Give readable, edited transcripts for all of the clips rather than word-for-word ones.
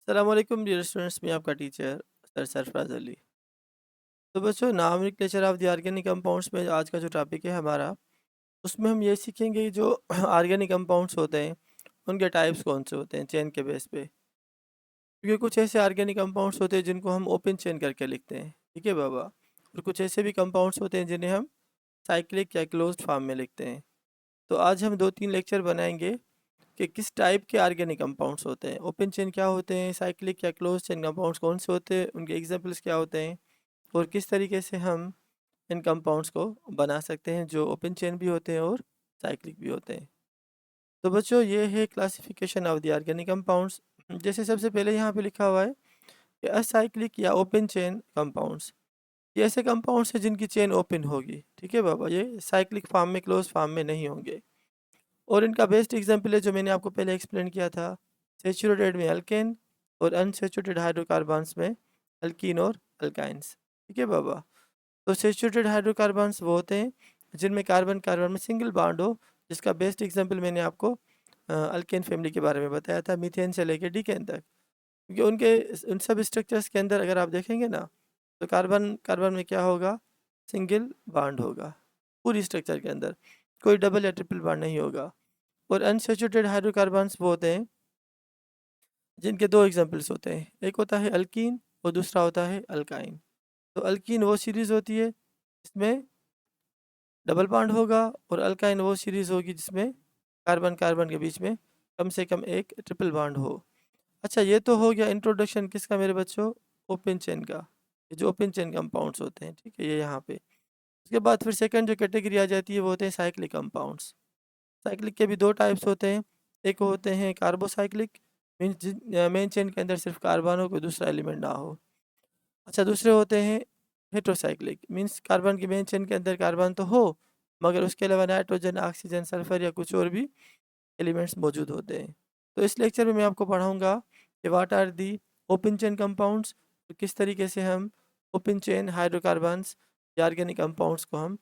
अस्सलामुअलैकुम dear students, मैं आपका टीचर सर सरफराज अली। तो बच्चों, nomenclature of the organic compounds में आज का जो टॉपिक है हमारा, उसमें हम ये सीखेंगे कि जो ऑर्गेनिक कंपाउंड्स होते हैं उनके टाइप्स कौन से होते हैं चेन के बेस पे। क्योंकि कुछ ऐसे ऑर्गेनिक कंपाउंड्स होते हैं जिनको हम ओपन चेन करके लिखते हैं, ठीक है बाबा। और कुछ ऐसे भी कंपाउंड्स होते हैं जिन्हें हम साइक्लिक या क्लोज्ड फॉर्म में लिखते हैं। तो आज हम 2-3 लेक्चर बनाएंगे कि किस टाइप के ऑर्गेनिक कंपाउंड्स होते हैं, ओपन चेन क्या होते हैं, साइक्लिक या क्लोज चेन कंपाउंड्स कौन से होते हैं, उनके एग्जांपल्स क्या होते हैं, और किस तरीके से हम इन कंपाउंड्स को बना सकते हैं जो ओपन चेन भी होते हैं और साइक्लिक भी होते हैं। तो बच्चों, ये है classification of the organic compounds. जैसे सबसे पहले यहाँ पे लिखा हुआ है कि असाइक्लिक या ओपन चेन कंपाउंड्स, ये ऐसे कंपाउंड्स हैं जिनकी चेन ओपन होगी, ठीक है बाबा। ये साइक्लिक फॉर्म में, क्लोज फॉर्म में नहीं होंगे। और इनका बेस्ट एग्जाम्पल है जो मैंने आपको पहले एक्सप्लेन किया था, सेचुरेटेड में अल्केन और अनसेचुरेटेड हाइड्रोकार्बन्स में अल्कीन और अल्काइंस, ठीक है बाबा। तो सेचुरेटेड हाइड्रोकार्बन्स वो होते हैं जिनमें कार्बन कार्बन में सिंगल बॉन्ड हो, जिसका बेस्ट एग्जांपल मैंने आपको अल्केन फैमिली के बारे में बताया था, मीथेन से लेकर डीकेन तक। क्योंकि उनके उन सब स्ट्रक्चर्स के अंदर अगर आप देखेंगे ना, तो कार्बन कार्बन में क्या होगा, सिंगल बॉन्ड होगा पूरी स्ट्रक्चर के अंदर, कोई डबल या ट्रिपल बॉन्ड नहीं होगा। और अनसेचुरेटेड हाइड्रोकार्बन्स वो होते हैं जिनके दो एग्जांपल्स होते हैं, एक होता है अल्कीन और दूसरा होता है अल्काइन। तो अल्कीन वो सीरीज़ होती है जिसमें डबल बॉन्ड होगा, और अल्काइन वो सीरीज़ होगी जिसमें कार्बन कार्बन के बीच में कम से कम एक ट्रिपल बॉन्ड हो। अच्छा, ये तो हो गया इंट्रोडक्शन किसका मेरे बच्चों, ओपन चेन का। ये जो ओपन चेन कंपाउंड्स होते हैं, ठीक है, ये यहाँ पे। उसके बाद फिर सेकंड जो कैटेगरी आ जाती है वो होते हैं साइक्लिक कंपाउंड्स। साइक्लिक के भी दो टाइप्स होते हैं, एक होते हैं कार्बोसाइक्लिक, मीन्स मेन चेन के अंदर सिर्फ कार्बन हो, कोई दूसरा एलिमेंट ना हो। अच्छा, दूसरे होते हैं हेट्रोसाइक्लिक, मीन्स कार्बन की मेन चेन के अंदर कार्बन तो हो, मगर उसके अलावा नाइट्रोजन, ऑक्सीजन, सल्फर या कुछ और भी एलिमेंट्स मौजूद होते हैं। तो इस लेक्चर में मैं आपको पढ़ाऊंगा कि what are the open chain compounds, किस तरीके से हम ओपन चेन हाइड्रोकार्बन्स या ऑर्गेनिक कंपाउंड्स को हम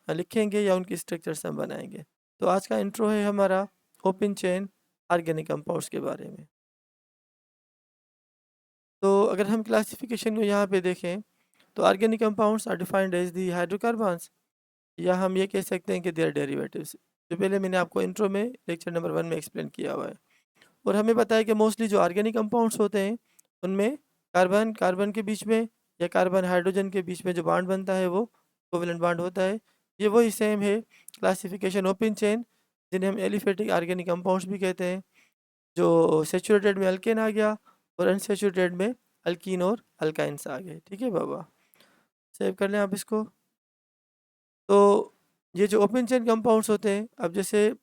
लिखेंगे या उनकी स्ट्रक्चर्स हम बनाएंगे। तो आज का इंट्रो है हमारा ओपन चेन ऑर्गेनिक कंपाउंड्स के बारे में। तो अगर हम क्लासिफिकेशन को यहाँ पे देखें, तो organic compounds are defined as the hydrocarbons, या हम ये कह सकते हैं कि देयर डेरिवेटिव्स, जो पहले मैंने आपको इंट्रो में लेक्चर नंबर 1 में एक्सप्लेन किया हुआ है। और हमें पता है कि मोस्टली जो ऑर्गेनिक कंपाउंड्स होते हैं उनमें कार्बन कार्बन के बीच में या कार्बन हाइड्रोजन के बीच में जो बॉन्ड बनता है वो कोवेलेंट बॉन्ड होता है। ये वही सेम है क्लासिफिकेशन ओपन चेन, जिन्हें हम एलिफेटिक ऑर्गेनिक कंपाउंड्स भी कहते हैं। जो सेचुरेटेड में अल्केन आ गया और अनसेचुरेटेड में अल्कीन और अल्काइंस आ गए, ठीक है बाबा। सेव कर लें आप इसको। तो ये जो ओपन चेन कंपाउंड्स होते हैं, अब जैसे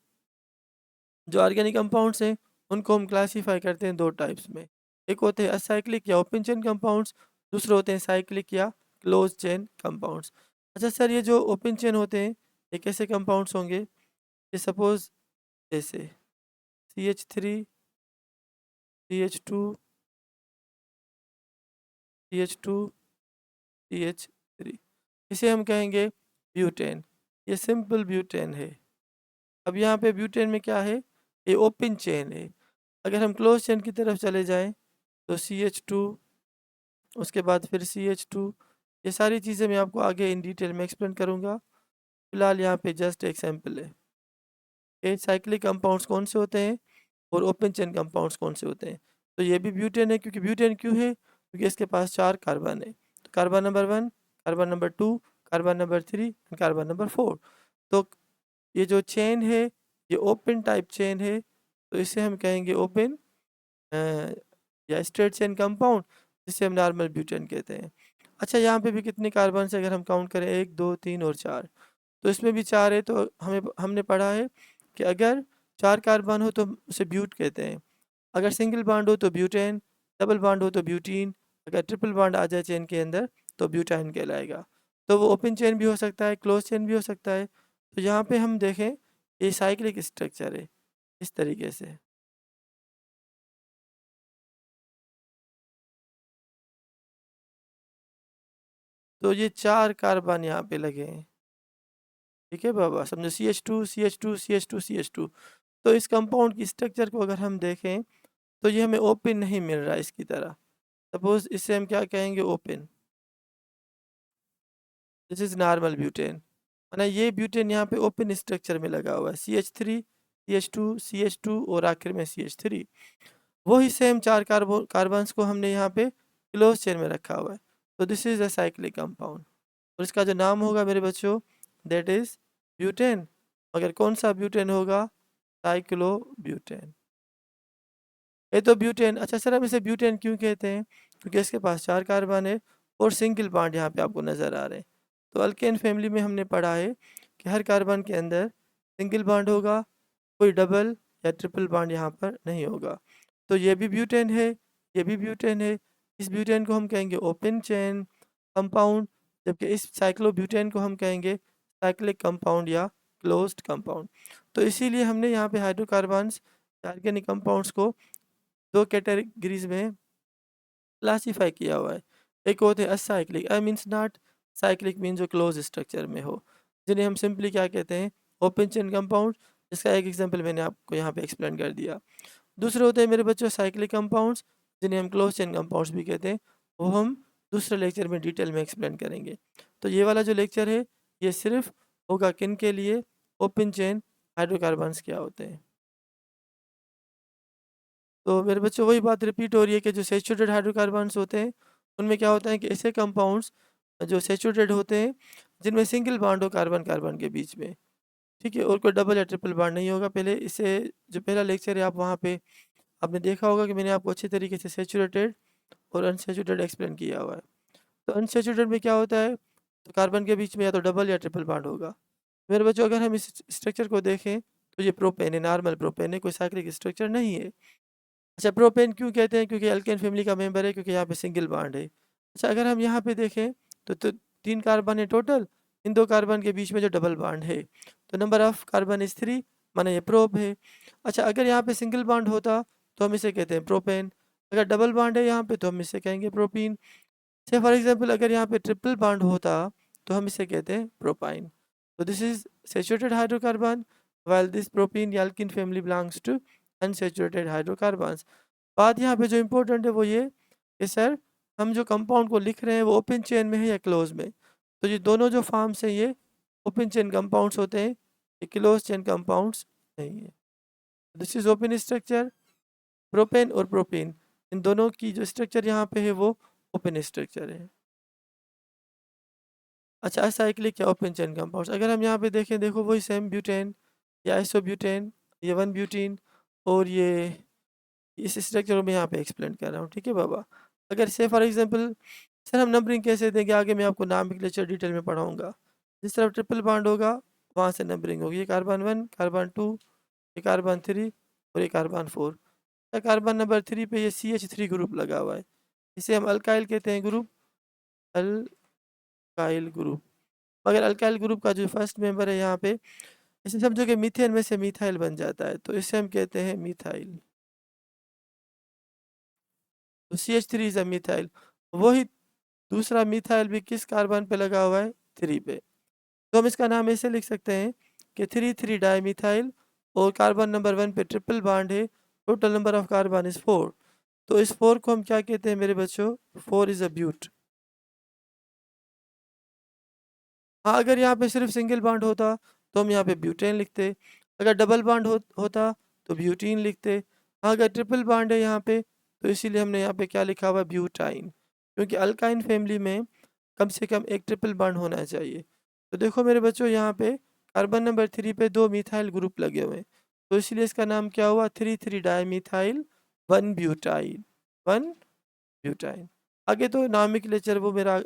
जो ऑर्गेनिक कंपाउंड्स हैं उनको हम क्लासीफाई करते हैं दो टाइप्स में, एक होते हैं असाइक्लिक या ओपन चेन कंपाउंड्स, दूसरे होते हैं साइक्लिक या क्लोज चेन कंपाउंड्स। अच्छा सर, ये जो ओपन चेन होते हैं ये कैसे कंपाउंड्स होंगे, ये सपोज ऐसे CH3 CH2 CH2 CH3, इसे हम कहेंगे ब्यूटेन। ये सिंपल ब्यूटेन है। अब यहाँ पे ब्यूटेन में क्या है, ये ओपन चेन है। अगर हम क्लोज चेन की तरफ चले जाएं तो CH2, उसके बाद फिर CH2, ये सारी चीज़ें मैं आपको आगे इन डिटेल में एक्सप्लेन करूँगा। फिलहाल यहाँ पे जस्ट एक सैम्पल है कि साइक्लिक कंपाउंड्स कौन से होते हैं और ओपन चेन कंपाउंड्स कौन से होते हैं। तो ये भी ब्यूटेन है, क्योंकि ब्यूटेन क्यों है, क्योंकि इसके पास 4 कार्बन है। तो carbon number 1, carbon number 2, carbon number 3 and carbon number 4। तो ये जो चेन है ये ओपन टाइप चेन है, तो इसे हम कहेंगे ओपन या स्ट्रेट चेन कंपाउंड, जिसे हम नॉर्मल ब्यूटेन कहते हैं। अच्छा, यहाँ पे भी कितने कार्बन से अगर हम काउंट करें, 1 2 3 और 4, तो इसमें भी 4 है। तो हमने पढ़ा है कि अगर 4 कार्बन हो तो उसे ब्यूट कहते हैं, अगर सिंगल बॉन्ड हो तो ब्यूटेन, डबल बॉन्ड हो तो ब्यूटीन, अगर ट्रिपल बॉन्ड आ जाए चेन के अंदर तो ब्यूटाइन कहलाएगा। तो वो ओपन चेन भी हो सकता है, क्लोज चेन भी हो सकता है। तो यहाँ पे हम देखें, ये साइक्लिक स्ट्रक्चर है इस तरीके से। तो ये 4 कार्बन यहाँ पे लगे हैं, ठीक है बाबा, समझो CH2 CH2 CH2 CH2। तो इस कंपाउंड की स्ट्रक्चर को अगर हम देखें तो ये हमें ओपन नहीं मिल रहा इसकी तरह। सपोज इससे हम क्या कहेंगे, open. This is normal butane, माना ये ब्यूटेन यहाँ पे ओपन स्ट्रक्चर में लगा हुआ है, CH3 CH2 CH2 और आखिर में CH3। वही सेम 4 कार्बन्स को हमने यहाँ पे क्लोज चेन में रखा हुआ है, तो this is a cyclic compound. और इसका जो नाम होगा मेरे बच्चों, दैट इज ब्यूटेन। मगर कौन सा ब्यूटेन होगा, साइक्लोब्यूटेन। ये तो ब्यूटेन। अच्छा सर, हम इसे ब्यूटेन क्यों कहते हैं, क्योंकि इसके पास 4 कार्बन है और सिंगल बॉन्ड यहाँ पे आपको नज़र आ रहे हैं। तो अल्केन फैमिली में हमने पढ़ा है कि हर कार्बन के अंदर सिंगल बॉन्ड होगा, कोई डबल या ट्रिपल बॉन्ड यहाँ पर नहीं होगा। तो ये भी ब्यूटेन है, ये भी ब्यूटेन है। इस ब्यूटेन को हम कहेंगे ओपन चेन कंपाउंड, जबकि इस साइक्लोब्यूटेन को हम कहेंगे साइक्लिक कंपाउंड या क्लोज्ड कंपाउंड। तो इसीलिए हमने यहाँ पे हाइड्रोकार्बन्स, ऑर्गेनिक कंपाउंड्स को 2 कैटेगरीज में क्लासीफाई किया हुआ है। एक होते हैं acyclic, I means not cyclic, mean जो क्लोज स्ट्रक्चर में हो, जिन्हें हम सिंपली क्या कहते हैं, ओपन चेन कंपाउंड, जिसका एक एग्जांपल मैंने आपको यहाँ पे एक्सप्लेन कर दिया। दूसरे होते हैं मेरे बच्चों साइक्लिक कंपाउंड्स, जिन्हें हम क्लोज चेन कंपाउंड्स भी कहते हैं। वो हम दूसरे लेक्चर में डिटेल में एक्सप्लेन करेंगे। तो ये वाला जो लेक्चर है ये सिर्फ होगा किन के लिए, ओपन चेन हाइड्रोकार्बन्स क्या होते हैं। तो मेरे बच्चों वही बात रिपीट हो रही है कि जो सैचुरेटेड हाइड्रोकार्बन्स होते हैं उनमें क्या होता है कि ऐसे कंपाउंड्स जो सैचुरेटेड होते हैं जिनमें सिंगल बॉन्ड हो कार्बन कार्बन के बीच में, ठीक है, और कोई डबल या ट्रिपल बॉन्ड नहीं होगा। पहले इसे जो पहला लेक्चर है आप वहाँ पे आपने देखा होगा कि मैंने आपको अच्छे तरीके से सैचुरेटेड और अनसैचुरेटेड एक्सप्लेन किया हुआ है। तो अनसैचुरेटेड में क्या होता है, तो कार्बन के बीच में या तो डबल या ट्रिपल बॉन्ड होगा। मेरे बच्चों अगर हम इस स्ट्रक्चर को देखें तो ये प्रोपेन है, नॉर्मल प्रोपेन है, कोई साइक्लिक स्ट्रक्चर नहीं है। अच्छा, प्रोपेन क्यों कहते हैं, क्योंकि अल्केन फैमिली का मेंबर है, क्योंकि यहाँ पे सिंगल बॉन्ड है। अच्छा, अगर हम यहाँ पे देखें तो 3 कार्बन है टोटल, इन 2 कार्बन के बीच में जो डबल बॉन्ड है, तो नंबर ऑफ कार्बन इज 3, माना ये प्रोप है। अच्छा, अगर यहाँ पे सिंगल बॉन्ड होता तो हम इसे कहते हैं प्रोपेन, अगर डबल बॉन्ड है यहाँ पे तो हम इसे कहेंगे प्रोपीन। से फॉर एग्जाम्पल अगर यहाँ पे ट्रिपल बॉन्ड होता तो हम इसे कहते हैं प्रोपाइन। तो this is saturated hydrocarbon, while this propene या alkene family belongs to unsaturated hydrocarbons। बात यहाँ पे जो इम्पोर्टेंट है वो ये कि सर हम जो कंपाउंड को लिख रहे हैं वो ओपन चेन में है या क्लोज में, तो ये दोनों जो फॉर्म्स हैं ये ओपन चेन कंपाउंड्स होते हैं, ये क्लोज चेन कंपाउंड्स नहीं है। This is open structure, propane और प्रोपीन, इन दोनों की जो स्ट्रक्चर यहाँ पे है वो ओपन स्ट्रक्चर है। अच्छा, असाइक्लिक या ओपन चेन कंपाउंड्स अगर हम यहाँ पे देखें, देखो वही सेम ब्यूटेन या आइसोब्यूटेन, ये 1 ब्यूटीन, और ये इस स्ट्रक्चर में यहाँ पे एक्सप्लेन कर रहा हूँ, ठीक है बाबा। अगर से फॉर एग्जांपल सर हम नंबरिंग कैसे देंगे, आगे मैं आपको नाम लेक्चर डिटेल में पढ़ाऊँगा। जिस तरफ ट्रिपल बॉन्ड होगा वहाँ से नंबरिंग होगी, ये कार्बन 1, कार्बन 2, ये कार्बन 3 और ये कार्बन 4। कार्बन नंबर 3 पे ये CH3 ग्रुप लगा हुआ है, इसे हम अल्काइल कहते हैं, ग्रुप अल्काइल ग्रुप। मगर अल्काइल ग्रुप का जो फर्स्ट मेंबर है यहाँ पे, इसे समझो कि मीथेन में से मिथाइल बन जाता है, तो इसे हम कहते हैं मिथाइल। तो CH3 इज अ मिथाइल। वही दूसरा मिथाइल भी किस कार्बन पे लगा हुआ है, 3 पे। तो हम इसका नाम ऐसे लिख सकते हैं कि 3,3 डाई मिथाइल, और कार्बन नंबर 1 पे ट्रिपल बॉन्ड है, total number of carbon is 4। तो इस 4 को हम क्या कहते हैं मेरे बच्चों, 4 इज अ ब्यूट। हाँ, अगर यहाँ पे सिर्फ सिंगल बॉन्ड होता तो हम यहाँ पे ब्यूटेन लिखते, अगर डबल बॉन्ड होता तो ब्यूटीन लिखते। हाँ, अगर ट्रिपल बॉन्ड है यहाँ पे तो इसीलिए हमने यहाँ पे क्या लिखा हुआ, ब्यूटाइन, क्योंकि अल्काइन फैमिली में कम से कम एक ट्रिपल बॉन्ड होना चाहिए। तो देखो मेरे बच्चों यहाँ पे कार्बन नंबर 3 पे 2 मिथाइल ग्रुप लगे हुए हैं, तो इसलिए इसका नाम क्या हुआ, 3,3 डाई मिथाइल 1 ब्यूटाइन, 1 ब्यूटाइन। आगे तो नामिक लेक्चर वो मेरा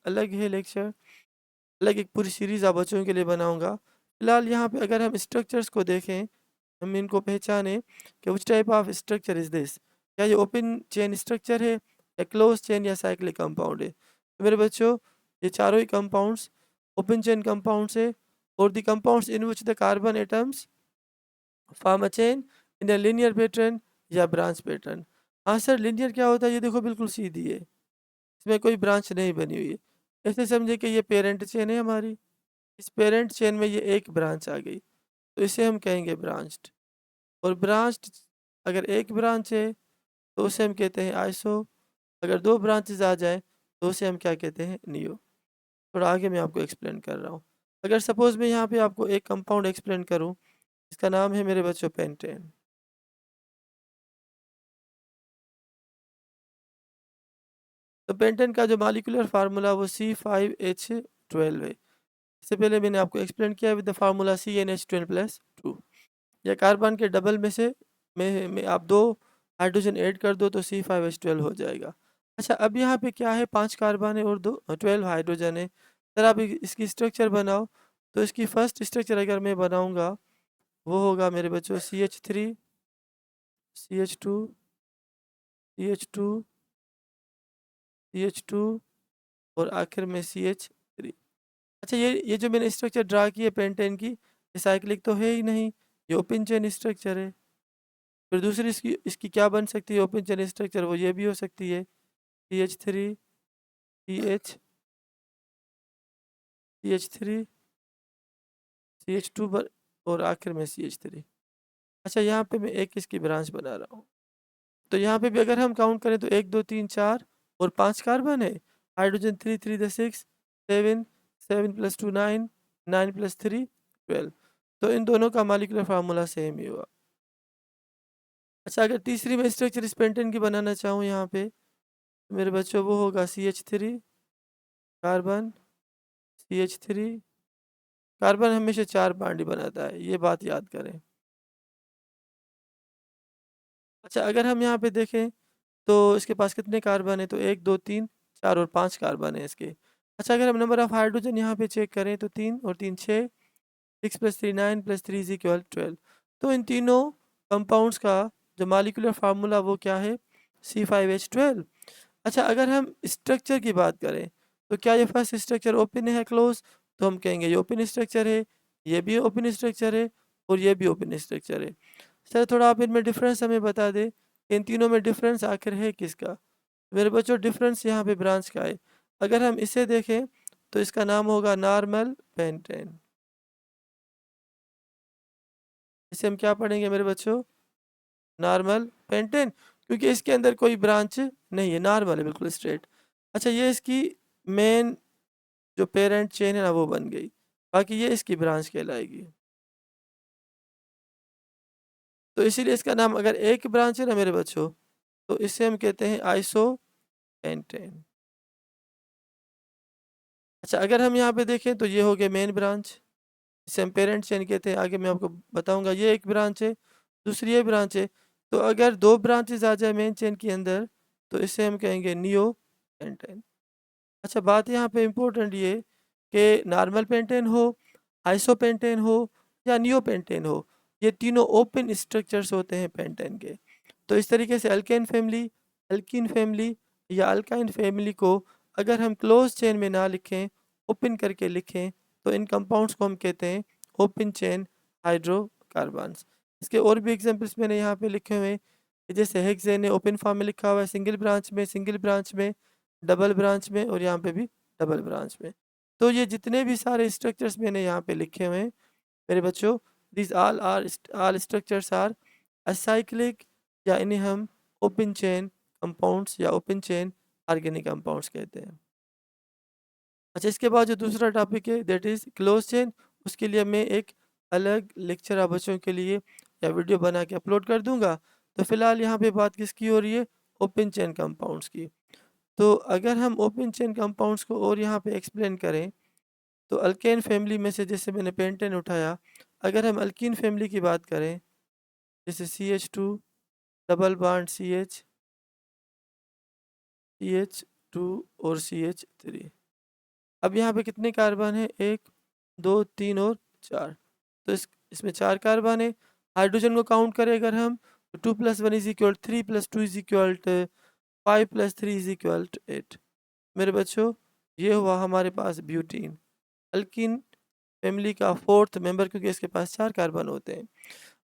अलग है लेक्चर, अलग एक पूरी सीरीज़ आप बच्चों के लिए बनाऊंगा। फिलहाल यहाँ पे अगर हम स्ट्रक्चर्स को देखें, हम इनको पहचानें कि which type of structure is this, क्या ये ओपन चेन स्ट्रक्चर है या क्लोज चेन या साइक्लिक कंपाउंड है। तो मेरे बच्चों ये चारों ही कंपाउंड्स ओपन चेन कंपाउंड्स है, और the compounds in which the carbon atoms form a chain in a linear pattern या ब्रांच पैटर्न। हाँ सर, लीनियर क्या होता है, ये देखो बिल्कुल सीधी है, इसमें कोई ब्रांच नहीं बनी हुई है। ऐसे समझे कि ये पेरेंट चेन है हमारी, इस पेरेंट चेन में ये एक ब्रांच आ गई, तो इसे हम कहेंगे ब्रांच्ड। और ब्रांच्ड अगर एक ब्रांच है तो उसे हम कहते हैं आइसो। अगर 2 ब्रांचेस आ जाए तो उसे हम क्या कहते हैं, नियो। थोड़ा आगे मैं आपको एक्सप्लेन कर रहा हूँ। अगर सपोज़ मैं यहाँ पे आपको एक कंपाउंड एक्सप्लेन करूँ, इसका नाम है मेरे बच्चों पेंटेन। तो पेंटेन का जो मॉलिक्यूलर फार्मूला वो C5H12 है। इससे पहले मैंने आपको एक्सप्लेन किया विद द फार्मूला CnH12+2। या कार्बन के डबल में से में आप 2 हाइड्रोजन ऐड कर दो तो C5H12 हो जाएगा। अच्छा, अब यहाँ पे क्या है, 5 कार्बन है और 12 हाइड्रोजन है। सर आप इसकी स्ट्रक्चर बनाओ। तो इसकी फर्स्ट स्ट्रक्चर अगर मैं बनाऊंगा वो होगा मेरे बच्चों CH3, CH2, CH2, CH2 और आखिर में CH3। अच्छा, ये जो मैंने स्ट्रक्चर ड्रा की है पेंटेन की, ये साइक्लिक तो है ही नहीं, ये ओपन चेन स्ट्रक्चर है। फिर दूसरी इसकी इसकी क्या बन सकती है ओपन चेन स्ट्रक्चर, वो ये भी हो सकती है CH3, CH, CH3, CH2 पर और आखिर में CH3। अच्छा, यहाँ पे मैं एक इसकी ब्रांच बना रहा हूँ। तो यहाँ पे भी अगर हम काउंट करें तो 1 2 3 4 और 5 कार्बन है। Hydrogen 3 3 the 6 7 7 + 2 9 9 + 3 12। तो इन दोनों का मॉलिक्यूलर फार्मूला सेम ही हुआ। अच्छा, अगर तीसरी मैं स्ट्रक्चर इस पेंटेन की बनाना चाहूँ यहाँ पे, तो मेरे बच्चों वो होगा CH3 कार्बन, CH3 कार्बन हमेशा 4 बॉन्ड ही बनाता है, ये बात याद करें। अच्छा, अगर हम यहाँ पे देखें तो इसके पास कितने कार्बन है, तो 1 2 3 4 और 5 कार्बन है इसके। अच्छा, अगर हम नंबर ऑफ हाइड्रोजन यहाँ पे चेक करें तो 3 और 3 6, 6 + 3 9 + 3 = 12। तो इन तीनों कंपाउंड्स का जो मॉलिक्यूलर फार्मूला वो क्या है, C5H12। अच्छा, अगर हम स्ट्रक्चर की बात करें तो क्या ये फर्स्ट स्ट्रक्चर ओपन है क्लोज, तो हम कहेंगे ये ओपन स्ट्रक्चर है, ये भी ओपन स्ट्रक्चर है और ये भी ओपन स्ट्रक्चर है। सर थोड़ा आप इनमें डिफरेंस हमें बता दें, इन तीनों में डिफरेंस आखिर है किसका। मेरे बच्चों डिफरेंस यहाँ पे ब्रांच का है। अगर हम इसे देखें तो इसका नाम होगा नॉर्मल पेंटेन। इसे हम क्या पढ़ेंगे मेरे बच्चों, नॉर्मल पेंटेन, क्योंकि इसके अंदर कोई ब्रांच नहीं है, नॉर्मल है बिल्कुल स्ट्रेट। अच्छा, ये इसकी मेन जो पेरेंट चेन है ना वो बन गई, बाकी ये इसकी ब्रांच कहलाएगी। तो इसीलिए इसका नाम, अगर एक ब्रांच है ना मेरे बच्चों, तो इसे हम कहते हैं आइसो पेंटेन। अच्छा, अगर हम यहाँ पे देखें तो ये हो गया मेन ब्रांच, इसे हम पेरेंट चेन कहते हैं। आगे मैं आपको बताऊंगा, ये एक ब्रांच है, दूसरी ये ब्रांच है। तो अगर 2 ब्रांचेस आ जाए मेन चेन के अंदर तो इसे हम कहेंगे नियो पेंटेन। अच्छा, बात यहाँ पे इम्पोर्टेंट ये कि नॉर्मल पेंटेन हो, आइसोपेंटेन हो या नियोपेंटेन हो, ये तीनों ओपन स्ट्रक्चर्स होते हैं पेंटेन के। तो इस तरीके से अल्केन फैमिली, अल्कीन फैमिली या अल्काइन फैमिली को अगर हम क्लोज चेन में ना लिखें, ओपन करके लिखें, तो इन कंपाउंड्स को हम कहते हैं ओपन चेन हाइड्रोकार्बन्स। इसके और भी एग्जांपल्स मैंने यहाँ पे लिखे हुए हैं, जैसे हेक्सेन है, ओपन फॉर्म में लिखा हुआ है, सिंगल ब्रांच में, सिंगल ब्रांच में, डबल ब्रांच में और यहाँ पे भी डबल ब्रांच में। तो ये जितने भी सारे स्ट्रक्चर्स मैंने यहाँ पे लिखे हुए हैं मेरे बच्चों, this all structures are acyclic, या इन्हें हम ओपन चेन कंपाउंड्स या ओपन चेन ऑर्गेनिक कंपाउंड्स कहते हैं। अच्छा, इसके बाद जो दूसरा टॉपिक है दैट इज़ क्लोज चेन, उसके लिए मैं एक अलग लेक्चर आप बच्चों के लिए या वीडियो बना के अपलोड कर दूंगा। तो फिलहाल यहाँ पे बात किसकी हो रही है, ओपन चेन कंपाउंड्स की। तो अगर हम ओपन चेन कंपाउंड्स को और यहाँ पे एक्सप्लेन करें तो अल्केन फैमिली में से जैसे मैंने पेंटेन उठाया, अगर हम अल्कीन फैमिली की बात करें जैसे CH2 डबल बॉन्ड CH2 और CH3। अब यहाँ पे कितने कार्बन है, 1 2 3 और 4। तो इसमें 4 कार्बन है। हाइड्रोजन को काउंट करें अगर हम, तो 2 + 1 = 3 + 2 = 5 + 3 = 8। मेरे बच्चों, ये हुआ हमारे पास ब्यूटीन, अल्कीन फैमिली का फोर्थ मेंबर, क्योंकि इसके पास 4 कार्बन होते हैं।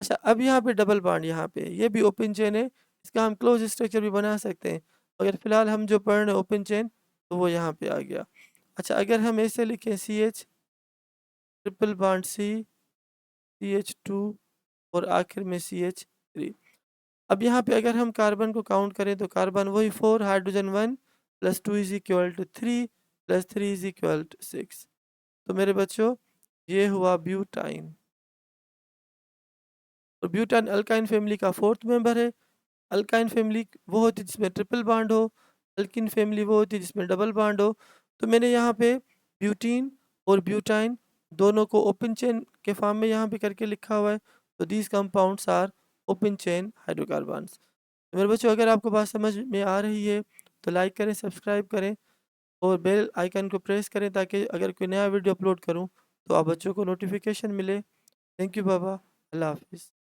अच्छा, अब यहाँ पे डबल बॉन्ड, यहाँ पे ये भी ओपन चेन है, इसका हम क्लोज स्ट्रक्चर भी बना सकते हैं। अगर फिलहाल हम जो पढ़ रहे हैं ओपन चेन, तो वो यहाँ पे आ गया। अच्छा, अगर हम ऐसे लिखें CH triple bond C CH2 और आखिर में CH3। अब यहाँ पे अगर हम कार्बन को काउंट करें तो कार्बन वही 4, hydrogen 1 + 2 is equal to 3 + 3 is equal to 6। तो मेरे बच्चों ये हुआ ब्यूटाइन। और ब्यूटान अल्काइन फैमिली का 4th मेंबर है। अल्काइन फैमिली वो होती है जिसमें ट्रिपल बॉन्ड हो, अल्किन फैमिली वो होती है जिसमें डबल बॉन्ड हो। तो मैंने यहाँ पे ब्यूटीन और ब्यूटाइन दोनों को ओपन चेन के फॉर्म में यहाँ पे करके लिखा हुआ है। तो these compounds are open chain hydrocarbons. मेरे बच्चों अगर आपको बात समझ में आ रही है तो लाइक करें, सब्सक्राइब करें और बेल आइकन को प्रेस करें ताकि अगर कोई नया वीडियो अपलोड करूँ तो आप बच्चों को नोटिफिकेशन मिले। थैंक यू बाबा। अल्लाह हाफिज़।